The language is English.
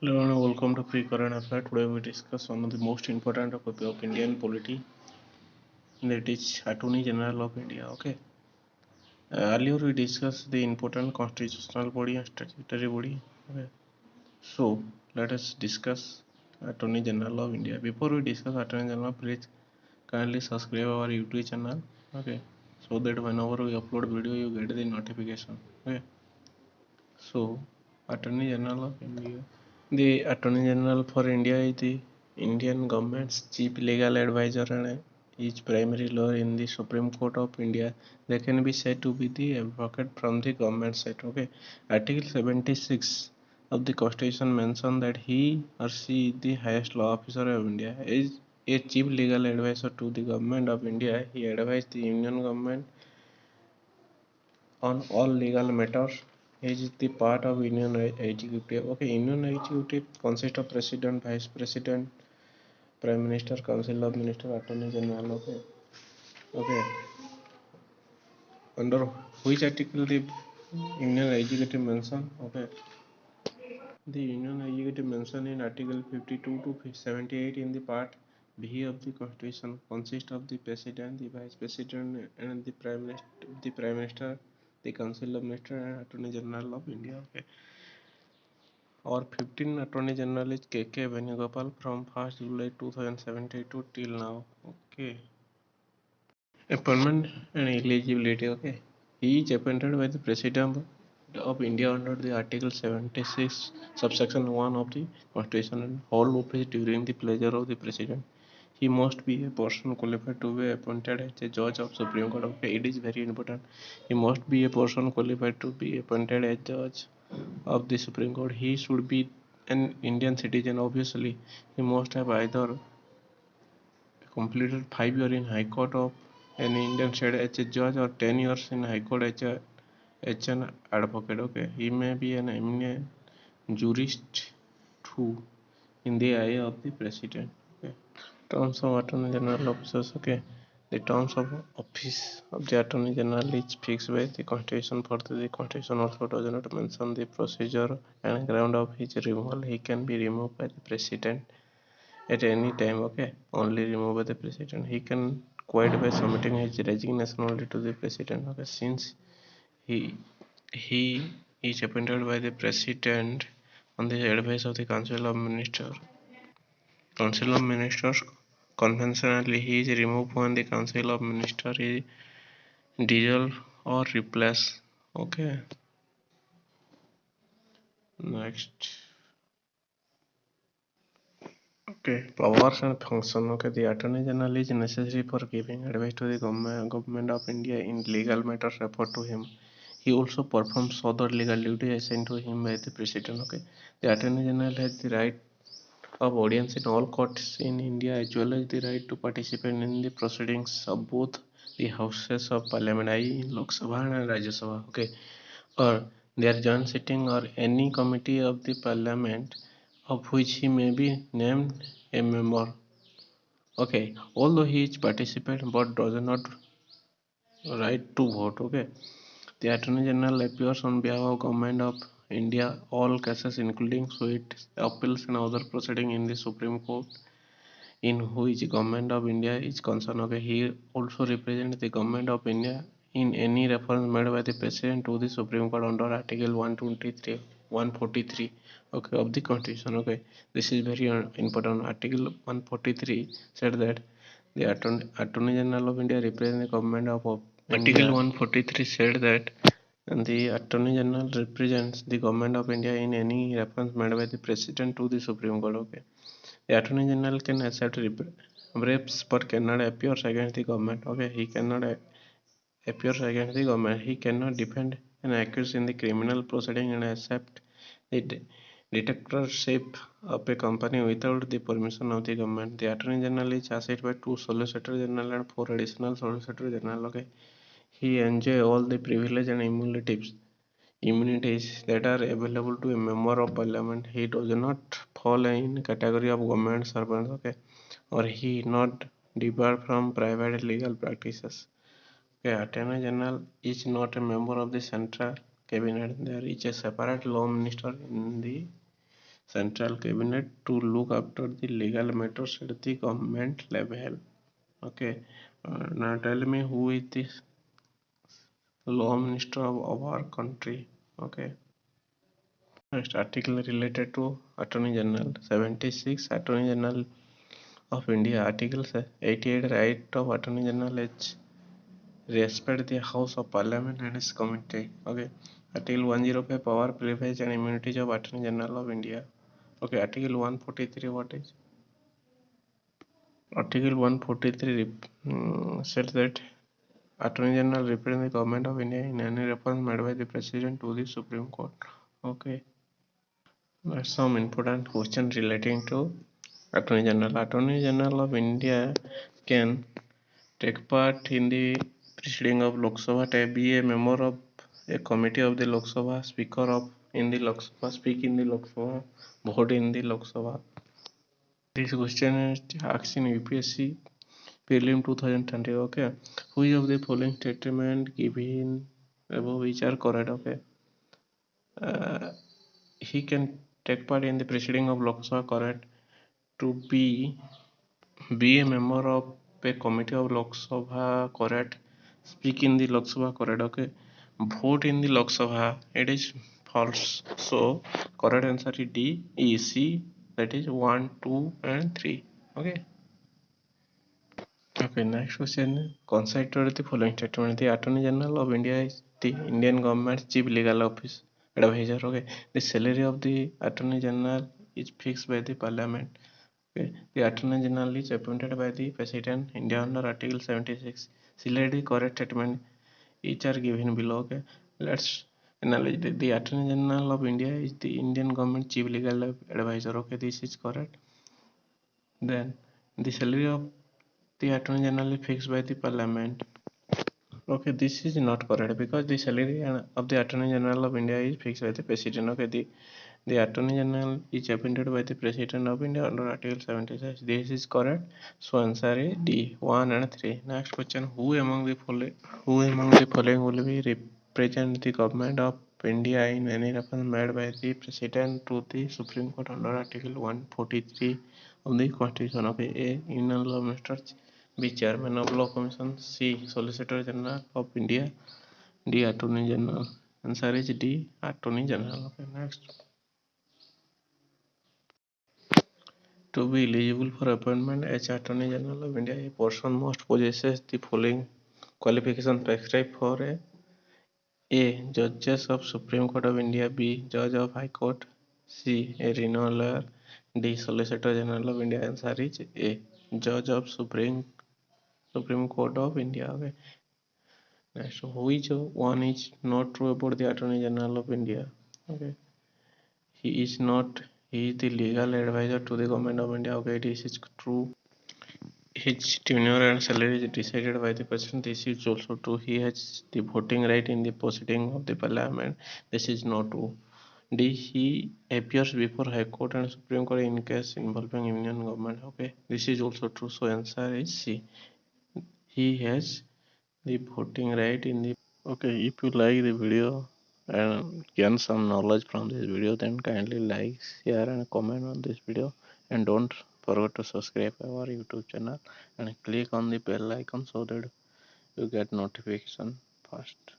Hello and welcome to Free Current Affair. Today we discuss one of the most important topic of Indian polity, that is Attorney General of India. Okay. Earlier we discussed the important constitutional body and statutory body. Okay. So let us discuss Attorney General of India. Before we discuss Attorney General, please kindly subscribe our YouTube channel. Okay. So that whenever we upload video, you get the notification. Okay. So Attorney General of India. The Attorney General for India is the Indian government's chief legal advisor and is primary lawyer in the Supreme Court of India. They can be said to be the advocate from the government side. Okay. Article 76 of the Constitution mentions that he or she is the highest law officer of India. Is a chief legal advisor to the government of India. He advises the Union government on all legal matters. He is the part of Union Executive. Okay, Union Executive consists of President, Vice President, Prime Minister, Council of Ministers, Attorney General. Okay, okay. Under which article the Union Executive mention? Okay, the Union Executive mentioned in Article 52 to 78 in the Part B of the Constitution consists of the President, the Vice President, and the Prime Minister, the Council of Ministers, and Attorney General of India. Okay. Our 15th Attorney General is K.K. Venugopal from 1st July 2072 till now. Okay. Appointment and eligibility. Okay. He is appointed by the President of India under the Article 76, subsection 1 of the Constitution and hold office during the pleasure of the President. He must be a person qualified to be appointed as a judge of Supreme Court. Okay, it is very important. He must be a person qualified to be appointed as judge of the Supreme Court. He should be an Indian citizen. Obviously, he must have either completed 5 years in High Court of an Indian state as a judge or 10 years in High Court as an advocate. Okay, he may be an eminent jurist too in the eye of the president. Okay. Terms of Attorney General officers. Okay. The terms of office of the Attorney General is fixed by the Constitution. Further, the Constitution also does not mention the procedure and ground of his removal. He can be removed by the President at any time. Okay, only removed by the President. He can quit by submitting his resignation only to the President. Okay, since he he is appointed by the President on the advice of the Council of Ministers. Council of Ministers conventionally he is removed when the Council of Ministers is dissolved or replaced. Okay, next. Okay, powers and function. Okay, the Attorney General is necessary for giving advice to the government of India in legal matters referred to him. He also performs other legal duties assigned to him by the President. Okay, the Attorney General has the right of audience in all courts in India as well as the right to participate in the proceedings of both the houses of parliament, i.e. Lok Sabha and Rajya Sabha. Okay, or their joint sitting or any committee of the parliament of which he may be named a member. Okay, although he is participant but does not right to vote. Okay, the Attorney General appears on behalf of Government of India all cases including suits, appeals and other proceedings in the Supreme Court in which Government of India is concerned. Okay, he also represents the Government of India in any reference made by the President to the Supreme Court under Article 123, 143 okay, of the Constitution. Okay, this is very important. Article 143 said that the Attorney General of India represents the Government of Article 143 said that the Attorney General represents the Government of India in any reference made by the President to the Supreme Court. Okay. The Attorney General can accept reps but cannot appear against the government. Okay, he cannot appear against the government. He cannot defend an accused in the criminal proceeding and accept the directorship of a company without the permission of the government. The Attorney General is assisted by two Solicitor General and four additional Solicitor General. Okay, he enjoys all the privileges and immunities that are available to a member of parliament. He does not fall in category of government servants. Okay, or he not debarred from private legal practices. Okay, Attorney General is not a member of the central cabinet. There is a separate law minister in the central cabinet to look after the legal matters at the government level. Okay, now tell me who is the law minister of our country. Okay, next article related to Attorney General. 76 Attorney General of India. Article 88 right of Attorney General is respect the House of Parliament and its committee. Okay. Article 105 power, privilege and immunities of Attorney General of India. Okay. Article 143 what is? Article 143 says that Attorney General represents the government of India in any reference made by the President to the Supreme Court. Okay. That's some important question relating to Attorney General. Attorney General of India can take part in the proceeding of Lok Sabha, be a member of a committee of the Lok Sabha, speaker of in the Lok Sabha, speak in the Lok Sabha, vote in the Lok Sabha. This question is asked in UPSC Prelim 2020. Okay, which of the following statement given above which are correct? Okay, he can take part in the proceeding of Lok Sabha. Correct. To be a member of a committee of Lok Sabha. Correct. Speak in the Lok Sabha. Correct. Okay. Vote in the Lok Sabha. It is false. So correct answer is D, E, C. That is 1, 2, and 3. Okay. Okay. Next question. Consider the following statement. The Attorney General of India is the Indian government's chief legal office advisor. Okay. The salary of the Attorney General is fixed by the Parliament. Okay. The Attorney General is appointed by the President India under Article 76. Select the correct statement. Each are given below. Okay. Let's analyze the Attorney General of India is the Indian government chief legal advisor. Okay, this is correct. Then the salary of the Attorney General is fixed by the Parliament. Okay, this is not correct because the salary of the Attorney General of India is fixed by the President. Okay, the Attorney General is appointed by the President of India under Article 76. This is correct. So answer is D, 1 and 3. Next question. Who among the following will be represent the government of India in any reference made by the President to the Supreme Court under Article 143 of the Constitution? Okay, A. Union Law Minister. B. Chairman of Law Commission. C. Solicitor General of India. D. Attorney General. Answer is D. Attorney General. Okay, next. To be eligible for appointment as Attorney General of India, a person must possess the following qualifications prescribed for A. Judges of Supreme Court of India. B. Judge of High Court. C. A renowned lawyer. D. Solicitor General of India. Answer is A. Judge of Supreme Court of India. Okay. Next, which one is not true about the Attorney General of India? Okay. He is not. He is the legal advisor to the government of India. Okay, this is true. His tenure and salary is decided by the president. This is also true. He has the voting right in the proceeding of the parliament. This is not true. D. He appears before High Court and Supreme Court in case involving Union government. Okay, this is also true. So answer is C. He has the voting right in the. Okay, if you like the video and gain some knowledge from this video, then kindly like, share, and comment on this video, and don't forget to subscribe our YouTube channel and click on the bell icon so that you get notification first.